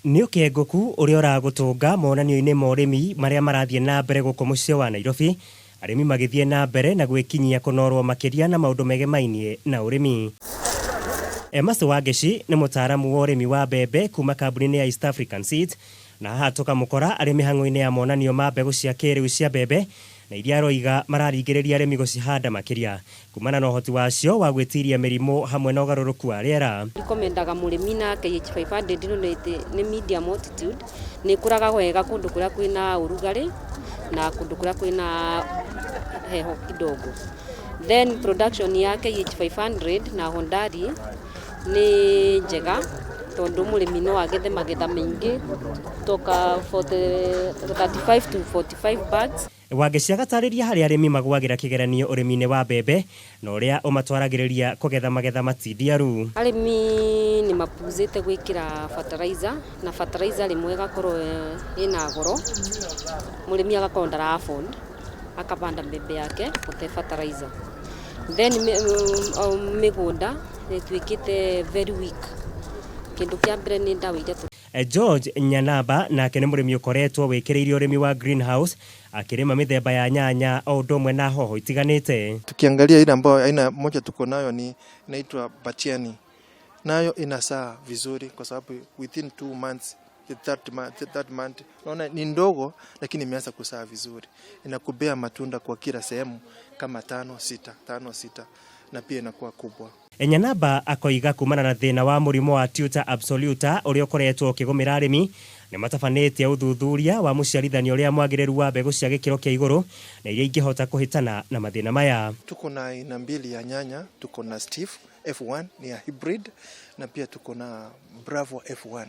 Nĩ ũkengoku ũrĩa ũragũtũnga monanio-inĩ ma ũrĩmi marĩa marathiĩ na mbere gũkũ mũciĩ wa Nairobi, arĩmi magĩthiĩ na mbere na gwĩkinyia kũnorwo makiria na maũndũ megemainie na ũrĩmi. Emma's Wangeci nĩ mũtaaramu wa ũrĩmi wa mbembe kuma kambuni ya East African Seeds, na haha tũkamũkora arĩ mĩhang'o-inĩ ya monanio ma mbegũ cia kĩrĩu cia mbembe na iria aroiga mararingĩrĩria arĩmi gũcihanda makiria kumana na ũhoti wacio wa gwĩtiria mĩrimũ hamwe na ũgarũrũku wa rĩera. Ikomendaga mũrĩmi na KH500 nĩ medium altitude, nĩ kũraga wega kũndũ kũrĩa kwĩna ũrugarĩ na kũndũ kũrĩa kwĩna heho kidogo. Then production ya KH500 na Onjoria nĩ njega tondũ mũrĩmi no agethe magetha maingĩ toka 35 to 45 bags. Wangeci agatarĩria harĩa arĩmi magwagĩra kĩgeranio ũrĩmi-inĩ wa mbembe na ũrĩa ũmatwaragĩrĩria kũgetha magetha matindiaru. Arĩmi nĩ mapuzĩte gwĩkĩra fertilizer, na fertilizer rĩmwe ĩgakorwo ĩna goro, mũrĩmi agakorwo ndara afford akabanda mbembe yake gũte fertilizer. Then mĩgũnda nĩtuĩkĩte very weak. Kĩndũ kĩa mbere nĩ ndawa iria George Nyanamba nake nĩ mũrĩmi ũkoretwo wĩkĩrĩire ũrĩmi wa greenhouse akĩrĩma mĩthemba ya nyanya o ũndũ ũmwe na hoho itiganite. Tukiangalia ile ambayo aina moja tuko nayo ni inaitwa batiani, nayo inasaa vizuri kwa sababu within 2 months the third month naona ni ndogo lakini imeanza kusaa vizuri, inakubea matunda kwa kila sehemu kama 5-6 na pia inakuwa kubwa. Nyanamba akoiga kumana na thĩna wa mũrimũ wa tuta absoluta ũrĩa ũkoretwo ũkĩgũmĩra arĩmi nĩ matabanĩtie ũthuthuria wa mũciarithanio ũrĩa mwagĩrĩru wa mbegũ cia gĩkĩro kĩa igũrũ na iria ingĩhota kũhĩtana na mathĩna maya. Tuko na aina mbili ya nyanya, tuko na Steve F1 ni ya hybrid na pia tuko na Bravo F1,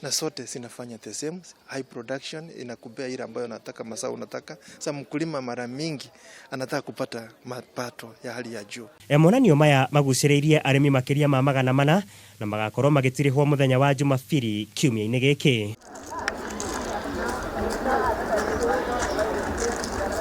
na sote zinafanya the same high production, inakubea ile ambayo unataka, masaa unataka. Sasa mkulima mara mingi anataka kupata mapato ya hali ya juu. Monanio maya magucĩrĩirie arĩmi makiria ma 400 na magakorwo magatirihwo muthenya wa Jumapili kiumia-inĩ gĩkĩ.